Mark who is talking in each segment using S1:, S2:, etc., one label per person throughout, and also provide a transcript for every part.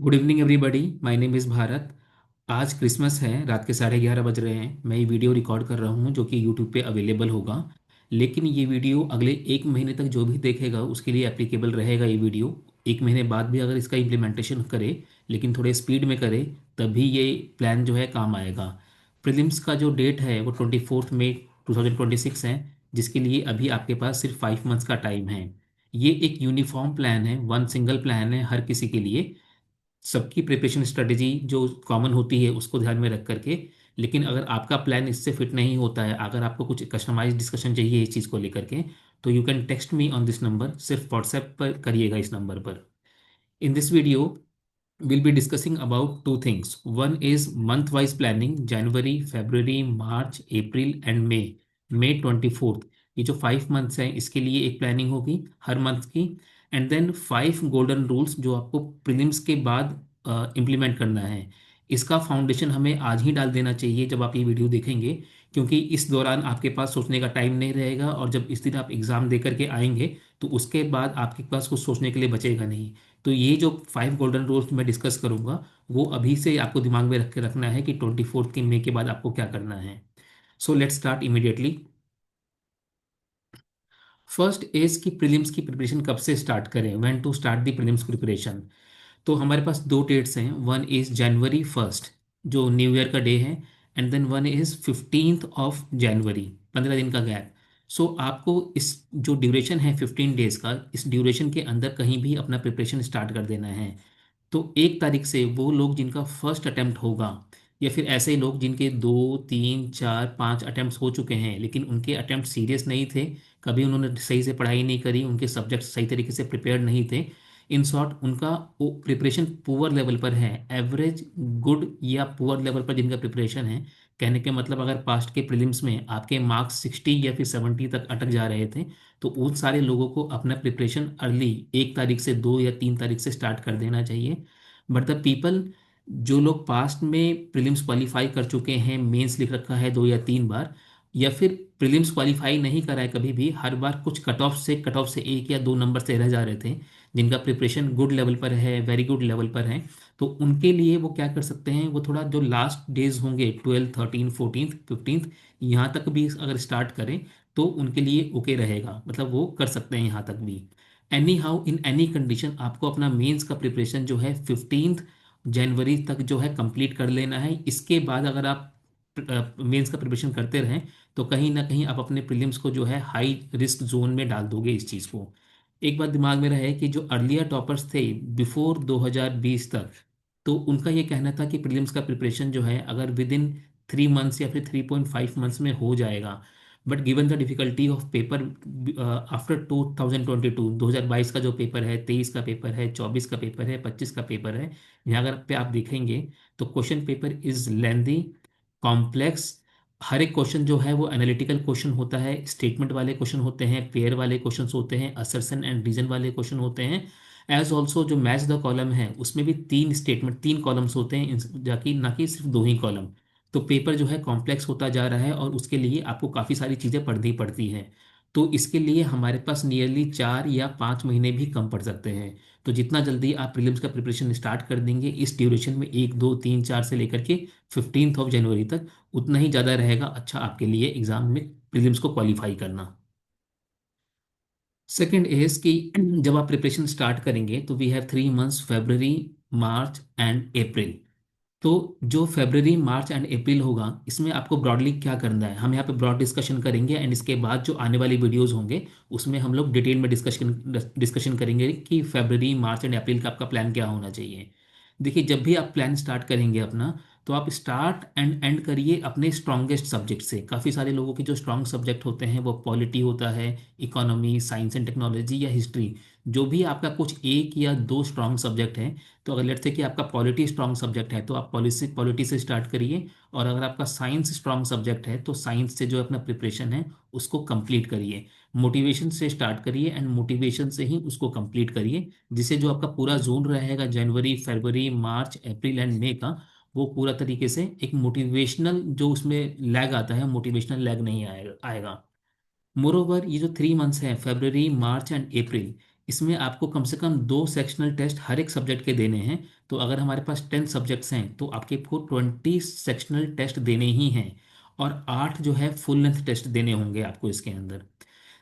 S1: Good evening everybody. My name is Bharat. आज Christmas है, रात के 11:30 बज रहे हैं। मैं ये वीडियो रिकॉर्ड कर रहा हूँ जो कि यूट्यूब पे अवेलेबल होगा। लेकिन ये वीडियो अगले एक महीने तक जो भी देखेगा उसके लिए एप्लीकेबल रहेगा। ये वीडियो एक महीने बाद भी अगर इसका इम्प्लीमेंटेशन करे, लेकिन थोड़े स्पीड में करे, तभी ये प्लान जो है काम आएगा। प्रीलिम्स का जो डेट है वो 24 मई 2026 है, जिसके लिए अभी आपके पास सिर्फ 5 मंथ्स का टाइम है। ये एक यूनिफॉर्म प्लान है, वन सिंगल प्लान है हर किसी के लिए। सबकी प्रिपरेशन स्ट्रेटेजी जो कॉमन होती है उसको ध्यान में रख करके। लेकिन अगर आपका प्लान इससे फिट नहीं होता है, अगर आपको कुछ कस्टमाइज डिस्कशन चाहिए इस चीज़ को लेकर के, तो you can text me on this number. सिर्फ व्हाट्सएप पर करिएगा इस नंबर पर। In this video we'll be discussing about two things. One is month wise planning, January, February, March, April and May। May 24th, ये जो 5 months हैं इसके लिए एक प्लानिंग होगी हर मंथ की। एंड देन 5 गोल्डन रूल्स जो आपको प्रीलिम्स के बाद इम्प्लीमेंट करना है। इसका फाउंडेशन हमें आज ही डाल देना चाहिए जब आप ये वीडियो देखेंगे, क्योंकि इस दौरान आपके पास सोचने का टाइम नहीं रहेगा, और जब इस दिन आप एग्ज़ाम दे करके आएंगे तो उसके बाद आपके पास कुछ सोचने के लिए बचेगा नहीं। तो ये जो 5 गोल्डन रूल्स मैं डिस्कस करूंगा, वो अभी से आपको दिमाग में रख के रखना है कि 24 की मई के बाद आपको क्या करना है। So let's start immediately. First is कि प्रीलिम्स की प्रिपरेशन कब से स्टार्ट करें, when to start the prelims preparation. तो हमारे पास दो डेट्स हैं। वन इज January 1st, जो न्यू ईयर का डे है। And then one is 15th of January, 15 दिन का गैप। सो आपको इस जो ड्यूरेशन है 15 डेज का, इस ड्यूरेशन के अंदर कहीं भी अपना प्रिपरेशन स्टार्ट कर देना है। तो 1 तारीख से वो लोग जिनका फर्स्ट अटेम्प्ट होगा, या फिर ऐसे लोग जिनके 2 3 4 5 अटेम्प्ट हो चुके हैं लेकिन उनके अटेम्प्ट सीरियस नहीं थे, कभी उन्होंने सही से पढ़ाई नहीं करी, उनके सब्जेक्ट सही तरीके से प्रिपेयर नहीं थे, इन शॉर्ट उनका प्रिपरेशन पुअर लेवल पर है, एवरेज, गुड या पुअर लेवल पर जिनका प्रिपरेशन है। कहने के मतलब अगर पास्ट के प्रीलिम्स में आपके मार्क्स 60 या फिर 70 तक अटक जा रहे थे, तो उन सारे लोगों को अपना प्रिपरेशन अर्ली 1 तारीख से 2 या 3 तारीख से स्टार्ट कर देना चाहिए। बट द पीपल, जो लोग पास्ट में प्रीलिम्स क्वालिफाई कर चुके हैं, मेंस लिख रखा है 2 या 3 बार, या फिर प्रीलिम्स क्वालिफाई नहीं करा है कभी भी, हर बार कुछ कट ऑफ से 1 या 2 नंबर से रह जा रहे थे, जिनका प्रिपरेशन गुड लेवल पर है, वेरी गुड लेवल पर है, तो उनके लिए वो क्या कर सकते हैं, वो थोड़ा जो लास्ट डेज होंगे 12 13 14 15, यहाँ तक भी अगर स्टार्ट करें तो उनके लिए ओके रहेगा, मतलब वो कर सकते हैं यहाँ तक भी। Any how, in any condition आपको अपना मेंस का प्रिपरेशन जो है 15 जनवरी तक जो है कंप्लीट कर लेना है। इसके बाद अगर आप मेंस का प्रिपरेशन करते रहें तो कहीं ना कहीं आप अपने प्रीलिम्स को जो है हाई रिस्क जोन में डाल दोगे इस चीज़ को। एक बात दिमाग में रहे कि जो अर्लियर टॉपर्स थे बिफोर 2020 तक, तो उनका ये कहना था कि प्रीलिम्स का प्रिपरेशन जो है अगर विद इन 3 मंथ्स या फिर 3.5 मंथ्स में हो जाएगा। But given the difficulty of paper after 2022 का जो पेपर है, 23 का पेपर है, 24 का पेपर है, 25 का पेपर है, यहाँ अगर पे आप देखेंगे तो question paper is lengthy, complex. हर एक क्वेश्चन जो है वो एनालिटिकल क्वेश्चन होता है, स्टेटमेंट वाले क्वेश्चन होते हैं, पेयर वाले क्वेश्चन होते हैं, असर्शन एंड रीजन वाले क्वेश्चन होते हैं। एज ऑल्सो जो मैच द कॉलम है उसमें भी 3 स्टेटमेंट, 3 कॉलम्स होते हैं, जाकि ना कि सिर्फ 2 ही कॉलम। तो पेपर जो है कॉम्प्लेक्स होता जा रहा है और उसके लिए आपको काफ़ी सारी चीज़ें पढ़नी पड़ती हैं। तो इसके लिए हमारे पास नियरली 4 या 5 महीने भी कम पड़ सकते हैं। तो जितना जल्दी आप प्रीलिम्स का प्रिपरेशन स्टार्ट कर देंगे इस ड्यूरेशन में, 1 2 3 4 से लेकर के 15 जनवरी तक, उतना ही ज़्यादा रहेगा अच्छा आपके लिए एग्ज़ाम में प्रीलिम्स को क्वालिफाई करना। सेकेंड इज कि जब आप प्रिपरेशन स्टार्ट करेंगे तो we have 3 months, February, March and April। तो जो फरवरी, मार्च एंड अप्रैल होगा, इसमें आपको ब्रॉडली क्या करना है, हम यहाँ पे ब्रॉड डिस्कशन करेंगे। एंड इसके बाद जो आने वाली वीडियोस होंगे उसमें हम लोग डिटेल में डिस्कशन डिस्कशन करेंगे कि फरवरी, मार्च एंड अप्रैल का आपका प्लान क्या होना चाहिए। देखिए, जब भी आप प्लान स्टार्ट करेंगे अपना, तो आप स्टार्ट एंड एंड करिए अपने स्ट्रॉन्गेस्ट सब्जेक्ट से। काफ़ी सारे लोगों के जो स्ट्रॉन्ग सब्जेक्ट होते हैं वो पॉलिटी होता है, इकोनॉमी, साइंस एंड टेक्नोलॉजी या हिस्ट्री। जो भी आपका कुछ 1 या 2 स्ट्रॉन्ग सब्जेक्ट हैं, तो अगर लेट्स से कि आपका पॉलिटी स्ट्रॉन्ग सब्जेक्ट है तो आप पॉलिटी से स्टार्ट करिए। और अगर आपका साइंस स्ट्रॉन्ग सब्जेक्ट है तो साइंस से जो अपना प्रिपरेशन है उसको कंप्लीट करिए। मोटिवेशन से स्टार्ट करिए एंड मोटिवेशन से ही उसको कंप्लीट करिए, जिससे जो आपका पूरा जोन रहेगा जनवरी, फरवरी, मार्च, अप्रैल एंड मई का, वो पूरा तरीके से एक मोटिवेशनल, जो उसमें लैग आता है, मोटिवेशनल लैग नहीं आएगा। मोरोवर, ये जो 3 मंथ्स हैं, February, March एंड अप्रैल, इसमें आपको कम से कम 2 सेक्शनल टेस्ट हर एक सब्जेक्ट के देने हैं। तो अगर हमारे पास 10 सब्जेक्ट्स हैं तो आपके को 20 सेक्शनल टेस्ट देने ही हैं, और 8 जो है फुल लेंथ टेस्ट देने होंगे आपको इसके अंदर।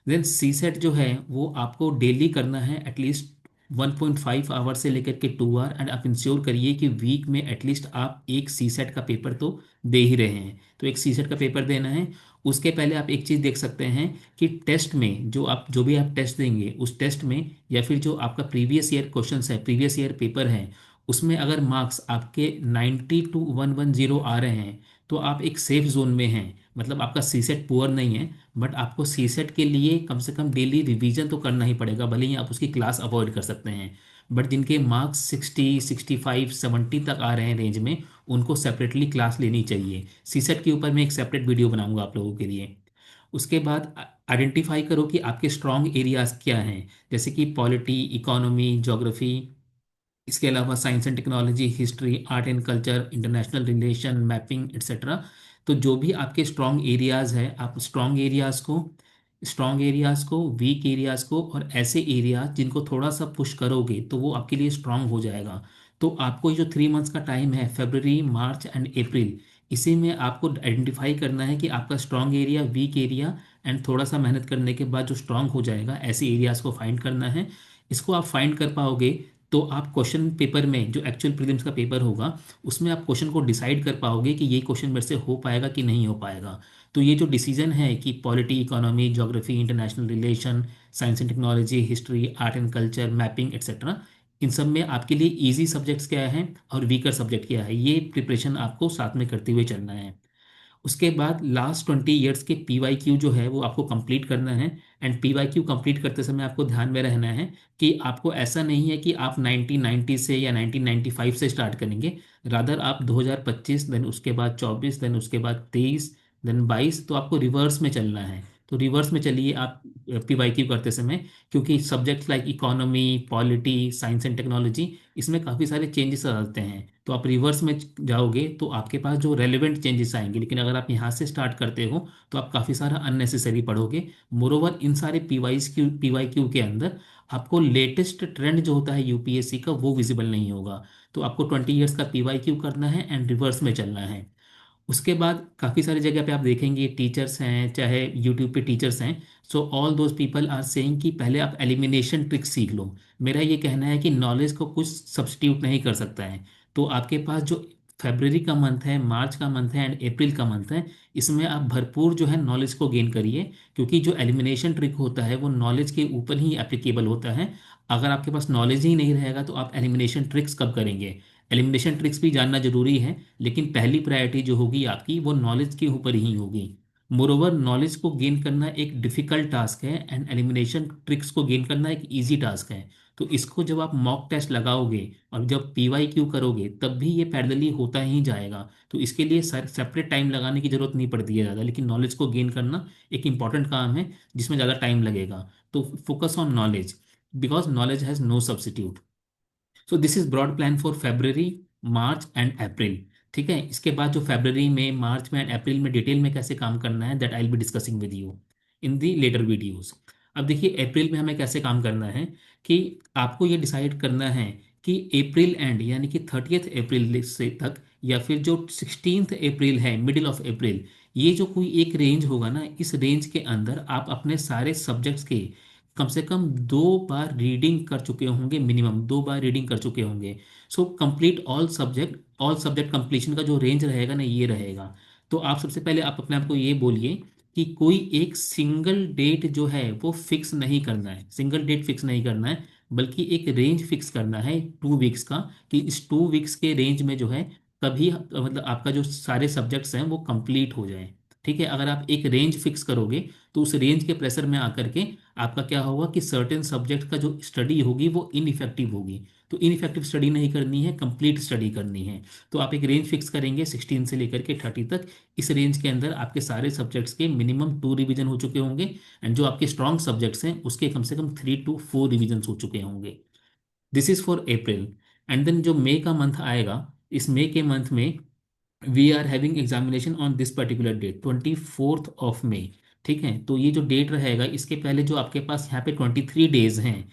S1: देन सी सेट जो है वो आपको डेली करना है, एटलीस्ट 1.5 आवर से लेकर के 2 आवर, एंड आप इंश्योर करिए कि वीक में एटलीस्ट आप एक सी सेट का पेपर तो दे ही रहे हैं। तो एक सी सेट का पेपर देना है। उसके पहले आप एक चीज़ देख सकते हैं कि टेस्ट में जो भी आप टेस्ट देंगे उस टेस्ट में, या फिर जो आपका प्रीवियस ईयर क्वेश्चंस है, प्रीवियस ईयर पेपर है, उसमें अगर मार्क्स आपके 90 to 110 आ रहे हैं तो आप एक सेफ जोन में हैं। मतलब आपका सी सेट पुअर नहीं है, बट आपको सी सेट के लिए कम से कम डेली रिवीजन तो करना ही पड़ेगा, भले ही आप उसकी क्लास अवॉइड कर सकते हैं। बट जिनके मार्क्स 60, 65, 70 तक आ रहे हैं रेंज में, उनको सेपरेटली क्लास लेनी चाहिए। सी सेट के ऊपर मैं एक सेपरेट वीडियो बनाऊंगा आप लोगों के लिए। उसके बाद आइडेंटिफाई करो कि आपके स्ट्रॉन्ग एरियाज क्या हैं, जैसे कि पॉलिटी, इकोनॉमी, ज्योग्राफी, इसके अलावा science and technology, history, art and culture, international relation, mapping etcetera. तो जो भी आपके स्ट्रॉन्ग एरियाज है, आप स्ट्रॉन्ग एरियाज को, वीक एरियाज को, और ऐसे एरियाज जिनको थोड़ा सा पुश करोगे तो वो आपके लिए स्ट्रांग हो जाएगा। तो आपको ये जो 3 मंथ्स का टाइम है, फरवरी, मार्च एंड अप्रैल, इसी में आपको आइडेंटिफाई करना है कि आपका strong area, weak area, and थोड़ा सा मेहनत करने के बाद जो स्ट्रांग हो जाएगा, ऐसे एरियाज को फाइंड करना है। इसको आप फाइंड कर पाओगे तो आप क्वेश्चन पेपर में, जो एक्चुअल प्रीलिम्स का पेपर होगा, उसमें आप क्वेश्चन को डिसाइड कर पाओगे कि ये क्वेश्चन मेरे से हो पाएगा कि नहीं हो पाएगा। तो ये जो डिसीजन है कि polity, economy, geography, international relation, science and technology, history, art and culture, mapping etcetera, इन सब में आपके लिए इजी सब्जेक्ट्स क्या है और वीकर सब्जेक्ट क्या है, ये प्रिपरेशन आपको साथ में करते हुए चलना है। उसके बाद लास्ट 20 ईयर्स के PYQ जो है वो आपको कंप्लीट करना है। एंड PYQ कंप्लीट करते समय आपको ध्यान में रहना है कि आपको ऐसा नहीं है कि आप 1990 से या 1995 से स्टार्ट करेंगे। रादर आप 2025, देन उसके बाद 24, देन उसके बाद 23, देन 22, तो आपको रिवर्स में चलना है। तो रिवर्स में चलिए आप PYQ करते समय, क्योंकि subjects like economy, polity, science and technology, इसमें काफ़ी सारे चेंजेस आते हैं। तो आप रिवर्स में जाओगे तो आपके पास जो रेलेवेंट चेंजेस आएंगे, लेकिन अगर आप यहाँ से स्टार्ट करते हो तो आप काफ़ी सारा अननेसेसरी पढ़ोगे। मोरोवर इन सारे पी वाई क्यू के अंदर आपको लेटेस्ट ट्रेंड जो होता है UPSC का वो विजिबल नहीं होगा। तो आपको 20 ईयर्स का PYQ करना है एंड रिवर्स में चलना है। उसके बाद काफ़ी सारी जगह पे आप देखेंगे टीचर्स हैं, चाहे यूट्यूब पे टीचर्स हैं, so all those people are saying कि पहले आप एलिमिनेशन ट्रिक सीख लो। मेरा ये कहना है कि नॉलेज को कुछ सब्स्टिट्यूट नहीं कर सकता है। तो आपके पास जो फेबररी का मंथ है, मार्च का मंथ है एंड अप्रैल का मंथ है, इसमें आप भरपूर जो है नॉलेज को गेन करिए, क्योंकि जो एलिमिनेशन ट्रिक होता है वो नॉलेज के ऊपर ही एप्लीकेबल होता है। अगर आपके पास नॉलेज ही नहीं रहेगा तो आप एलिमिनेशन ट्रिक्स कब करेंगे। एलिमिनेशन ट्रिक्स भी जानना जरूरी है, लेकिन पहली प्रायोरिटी जो होगी आपकी वो नॉलेज के ऊपर ही होगी। मोरोवर नॉलेज को गेन करना एक डिफिकल्ट टास्क है एंड एलिमिनेशन ट्रिक्स को गेन करना एक इजी टास्क है। तो इसको जब आप मॉक टेस्ट लगाओगे और जब PYQ करोगे तब भी ये पैरेलली होता ही जाएगा। तो इसके लिए सेपरेट टाइम लगाने की जरूरत नहीं पड़ती है ज़्यादा, लेकिन नॉलेज को गेन करना एक इंपॉर्टेंट काम है जिसमें ज़्यादा टाइम लगेगा। तो focus on knowledge, because knowledge has no substitute. So this is broad plan for February, March and April. ठीक है, इसके बाद जो फेब्रवरी में, मार्च में एंड अप्रैल में डिटेल में कैसे काम करना है, that I will be discussing with you in the later videos. अब देखिए अप्रैल में हमें कैसे काम करना है, कि आपको ये डिसाइड करना है कि अप्रैल एंड यानी कि 30 अप्रैल से तक, या फिर जो 16 अप्रैल है, मिडिल ऑफ अप्रैल, ये जो कोई एक रेंज होगा ना, इस रेंज के अंदर आप अपने सारे सब्जेक्ट्स के कम से कम 2 बार रीडिंग कर चुके होंगे, मिनिमम 2 बार रीडिंग कर चुके होंगे। So complete all subject completion का जो रेंज रहेगा ना, ये रहेगा। तो आप सबसे पहले आप अपने आप को ये बोलिए कि कोई एक सिंगल डेट जो है वो फिक्स नहीं करना है, सिंगल डेट फिक्स नहीं करना है, बल्कि एक रेंज फिक्स करना है 2 वीक्स का, कि इस 2 वीक्स के रेंज में जो है कभी मतलब आपका जो सारे सब्जेक्ट्स हैं वो कंप्लीट हो जाए। ठीक है, अगर आप एक रेंज फिक्स करोगे तो उस रेंज के प्रेशर में आकर के आपका क्या होगा कि सर्टेन सब्जेक्ट का जो स्टडी होगी वो इनइफेक्टिव होगी। तो इनइफेक्टिव स्टडी नहीं करनी है, कंप्लीट स्टडी करनी है। तो आप एक रेंज फिक्स करेंगे 16 से लेकर के 30 तक। इस रेंज के अंदर आपके सारे सब्जेक्ट्स के मिनिमम 2 रिवीजन हो चुके होंगे, एंड जो आपके स्ट्रॉन्ग सब्जेक्ट्स हैं उसके कम से कम 3 to 4 रिवीजन हो चुके होंगे। This is for April. And then जो मई का मंथ आएगा, इस मई के मंथ में we are having examination on this particular date, 24 May. ठीक है, तो ये जो डेट रहेगा इसके पहले जो आपके पास यहाँ पे 23 डेज हैं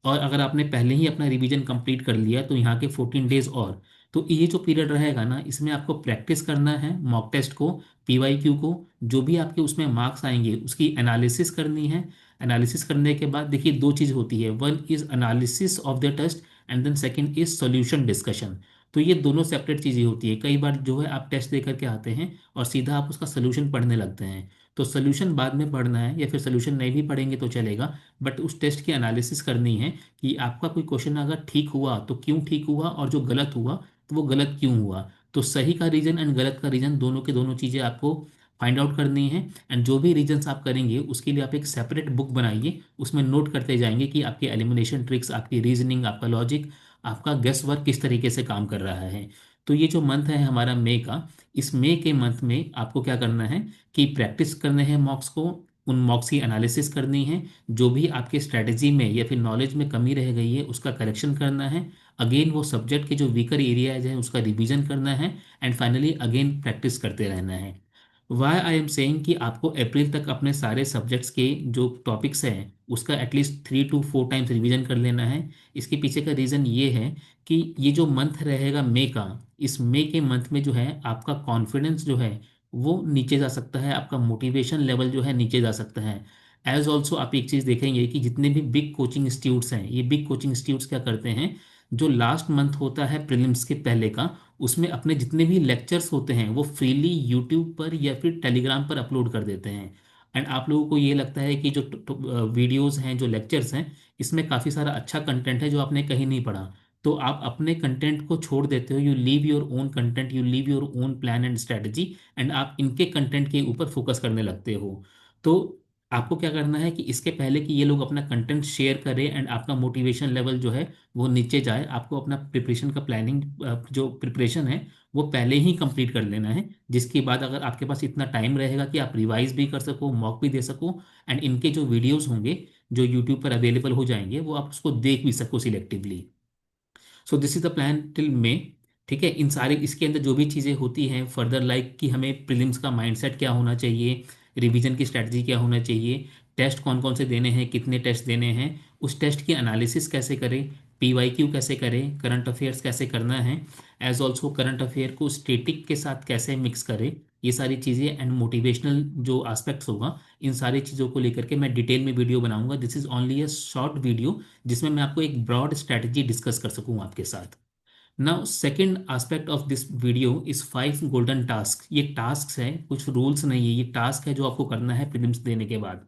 S1: और अगर आपने पहले ही अपना रिवीजन कंप्लीट कर लिया तो यहाँ के 14 डेज और। तो ये जो पीरियड रहेगा ना, इसमें आपको प्रैक्टिस करना है मॉक टेस्ट को, पीवाईक्यू को, जो भी आपके उसमें मार्क्स आएंगे उसकी एनालिसिस करनी है। एनालिसिस करने के बाद देखिए दो चीज़ होती है, one is analysis of the test and then second is solution discussion. तो ये दोनों सेपरेट चीज़ें होती है। कई बार जो है आप टेस्ट दे करके आते हैं और सीधा आप उसका सोल्यूशन पढ़ने लगते हैं। तो सोल्यूशन बाद में पढ़ना है, या फिर सोल्यूशन नहीं भी पढ़ेंगे तो चलेगा, बट उस टेस्ट की एनालिसिस करनी है कि आपका कोई क्वेश्चन अगर ठीक हुआ तो क्यों ठीक हुआ, और जो गलत हुआ तो वो गलत क्यों हुआ। तो सही का रीजन एंड गलत का रीजन दोनों के दोनों चीज़ें आपको फाइंड आउट करनी है। एंड जो भी रीजंस आप करेंगे उसके लिए आप एक सेपरेट बुक बनाइए, उसमें नोट करते जाएंगे कि आपकी एलिमिनेशन ट्रिक्स, आपकी रीजनिंग, आपका लॉजिक, आपका गेस वर्क किस तरीके से काम कर रहा है। तो ये जो मंथ है हमारा मई का, इस मई के मंथ में आपको क्या करना है कि प्रैक्टिस करने हैं मॉक्स को, उन मॉक्स की एनालिसिस करनी है, जो भी आपके स्ट्रैटेजी में या फिर नॉलेज में कमी रह गई है उसका करेक्शन करना है। अगेन वो सब्जेक्ट के जो वीकर एरियाज हैं उसका रिवीजन करना है, एंड फाइनली अगेन प्रैक्टिस करते रहना है। वाई आई एम सेइंग कि आपको अप्रैल तक अपने सारे सब्जेक्ट्स के जो टॉपिक्स हैं उसका एटलीस्ट 3 to 4 टाइम्स रिवीजन कर लेना है। इसके पीछे का रीज़न ये है कि ये जो मंथ रहेगा मई का, इस मई के मंथ में जो है आपका कॉन्फिडेंस जो है वो नीचे जा सकता है, आपका मोटिवेशन लेवल जो है नीचे जा सकता है। एज ऑल्सो आप एक चीज़ देखेंगे कि जितने भी बिग कोचिंग इंस्टीट्यूट्स हैं, ये बिग कोचिंग इंस्टीट्यूट्स क्या करते हैं, जो लास्ट मंथ होता है प्रीलिम्स के पहले का, उसमें अपने जितने भी लेक्चर्स होते हैं वो फ्रीली यूट्यूब पर या फिर टेलीग्राम पर अपलोड कर देते हैं। एंड आप लोगों को ये लगता है कि जो वीडियोस हैं, जो लेक्चर्स हैं, इसमें काफ़ी सारा अच्छा कंटेंट है जो आपने कहीं नहीं पढ़ा। तो आप अपने कंटेंट को छोड़ देते हो, you leave your own content, you leave your own plan and strategy, and आप इनके कंटेंट के ऊपर फोकस करने लगते हो। तो आपको क्या करना है कि इसके पहले कि ये लोग अपना कंटेंट शेयर करें एंड आपका मोटिवेशन लेवल जो है वो नीचे जाए, आपको अपना प्रिपरेशन का प्लानिंग, जो प्रिपरेशन है वो पहले ही कंप्लीट कर लेना है। जिसके बाद अगर आपके पास इतना टाइम रहेगा कि आप रिवाइज भी कर सको, मॉक भी दे सको, एंड इनके जो वीडियोस होंगे जो यूट्यूब पर अवेलेबल हो जाएंगे वो आप उसको देख भी सको selectively. So this is the plan till May. ठीक है, इन सारे इसके अंदर जो भी चीज़ें होती हैं फर्दर, लाइक कि हमें प्रीलिम्स का माइंडसेट क्या होना चाहिए, रिवीजन की स्ट्रैटेजी क्या होना चाहिए, टेस्ट कौन कौन से देने हैं, कितने टेस्ट देने हैं, उस टेस्ट की एनालिसिस कैसे करें, पीवाईक्यू कैसे करें, करंट अफेयर्स कैसे करना है, एज ऑल्सो करंट अफेयर को स्टेटिक के साथ कैसे मिक्स करें, ये सारी चीज़ें, एंड मोटिवेशनल जो एस्पेक्ट्स होगा, इन सारी चीज़ों को लेकर के मैं डिटेल में वीडियो बनाऊंगा। This is only a short video जिसमें मैं आपको एक ब्रॉड स्ट्रैटेजी डिस्कस कर सकूं आपके साथ। Now second aspect of this video is 5 golden task. ये टास्क है, कुछ रूल्स नहीं है, ये टास्क है जो आपको करना है प्रीलिम्स देने के बाद।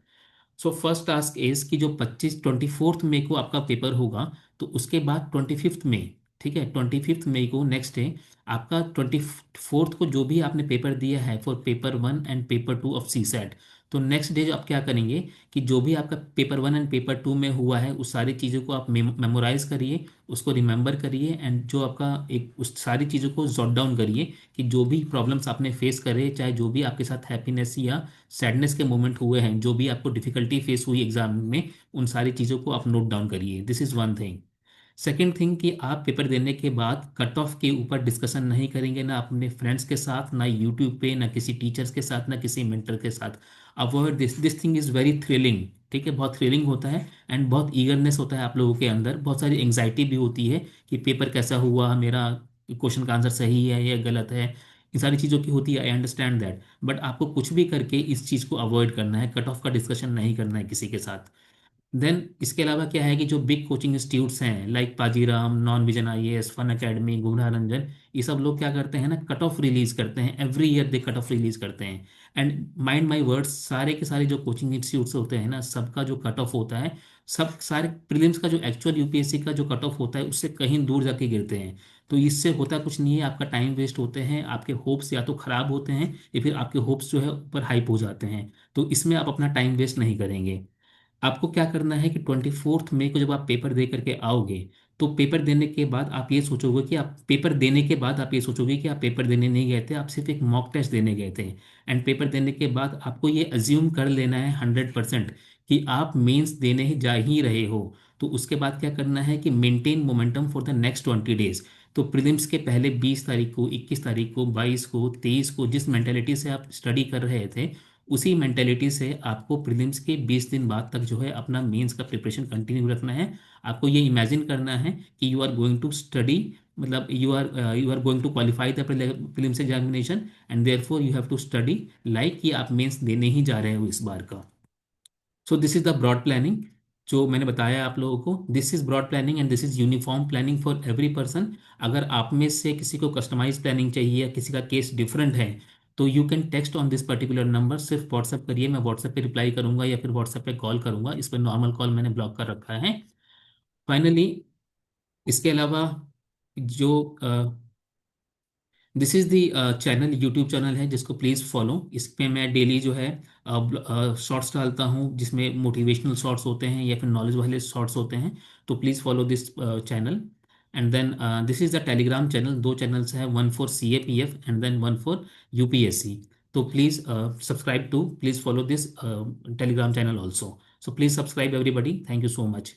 S1: सो फर्स्ट टास्क इज कि जो 24 मई को आपका पेपर होगा, तो उसके बाद 25 मई, ठीक है, 25 मई को नेक्स्ट डे आपका 24 को जो भी आपने पेपर दिया है for paper 1 and paper 2 of C set, तो नेक्स्ट डे जो आप क्या करेंगे कि जो भी आपका पेपर 1 एंड पेपर 2 में हुआ है उस सारी चीज़ों को आप मेमोराइज करिए, उसको रिमेंबर करिए, एंड जो आपका एक उस सारी चीज़ों को जॉट डाउन करिए कि जो भी प्रॉब्लम्स आपने फेस करे, चाहे जो भी आपके साथ हैप्पीनेस या सैडनेस के मोमेंट हुए हैं, जो भी आपको डिफिकल्टी फेस हुई एग्जाम में, उन सारी चीज़ों को आप नोट डाउन करिए। This is one thing. Second thing कि आप पेपर देने के बाद कट ऑफ के ऊपर डिस्कशन नहीं करेंगे, ना अपने फ्रेंड्स के साथ, ना यूट्यूब पे, ना किसी टीचर्स के साथ, ना किसी मेंटर के साथ। Avoid this, this thing is very thrilling. ठीक है, बहुत थ्रिलिंग होता है एंड बहुत ईगरनेस होता है आप लोगों के अंदर, बहुत सारी एंग्जाइटी भी होती है कि पेपर कैसा हुआ, मेरा क्वेश्चन का आंसर सही है या गलत है, इन सारी चीज़ों की होती है, आई अंडरस्टैंड दैट। बट आपको कुछ भी करके इस चीज़ को अवॉइड करना है, कट ऑफ का डिस्कशन नहीं करना है किसी के साथ। देन इसके अलावा क्या है कि जो बिग कोचिंग इंस्टीट्यूट्स हैं लाइक पाजीराम, नॉन विजन आईएएस, फन एकेडमी, गुमनाह रंजन, ये सब लोग क्या करते हैं ना, कट ऑफ रिलीज करते हैं, एवरी ईयर दे कट ऑफ रिलीज करते हैं। एंड माइंड माई वर्ड्स, सारे के सारे जो कोचिंग इंस्टीट्यूट्स होते हैं ना, सबका जो कट ऑफ होता है, सब सारे प्रीलिम्स का जो एक्चुअल यूपीएससी का जो कट ऑफ होता है उससे कहीं दूर जाके गिरते हैं। तो इससे होता कुछ नहीं है, आपका टाइम वेस्ट होते हैं, आपके होप्स या तो खराब होते हैं या फिर आपके होप्स जो है ऊपर हाइप हो जाते हैं। तो इसमें आप अपना टाइम वेस्ट नहीं करेंगे। आपको क्या करना है कि 24 मई को जब आप पेपर दे करके आओगे, तो पेपर देने के बाद आप ये सोचोगे कि आप पेपर देने के बाद आप ये सोचोगे कि आप पेपर देने नहीं गए थे, आप सिर्फ एक मॉक टेस्ट देने गए थे। एंड पेपर देने के बाद आपको ये अज्यूम कर लेना है 100% कि आप मेंस देने ही जा ही रहे हो। तो उसके बाद क्या करना है कि maintain momentum for the next 20 days. तो प्रीलिम्स के पहले 20 तारीख को, 21 तारीख को, 22 को, 23 को जिस मेंटेलिटी से आप स्टडी कर रहे थे उसी मेंटेलिटी से आपको प्रीलिम्स के 20 दिन बाद तक जो है अपना मेंस का प्रिपरेशन कंटिन्यू रखना है। आपको ये इमेजिन करना है कि you are going to study, मतलब you are going to qualify the prelims examination, and therefore you have to study like कि आप मेंस देने ही जा रहे हो इस बार का। So this is the broad planning जो मैंने बताया आप लोगों को। This is broad planning and this is uniform planning for every person. अगर आप में से किसी को कस्टमाइज प्लानिंग चाहिए या किसी का केस डिफरेंट है, तो you can text on this particular number. सिर्फ व्हाट्सएप करिए, मैं व्हाट्सएप पे रिप्लाई करूंगा या फिर व्हाट्सएप पे कॉल करूंगा। इस पर नॉर्मल कॉल मैंने ब्लॉक कर रखा है। फाइनली, इसके अलावा जो this is the channel, YouTube channel है जिसको प्लीज़ फॉलो। इस पे मैं डेली जो है शॉर्ट्स डालता हूँ जिसमें मोटिवेशनल शॉर्ट्स होते हैं या फिर नॉलेज वाले शॉर्ट्स होते हैं। तो please follow this channel. And then this is the Telegram channel. दो चैनल्स हैं, one for CAPF and then one for UPSC। तो please subscribe to, please follow this Telegram channel also. So please subscribe everybody. Thank you so much.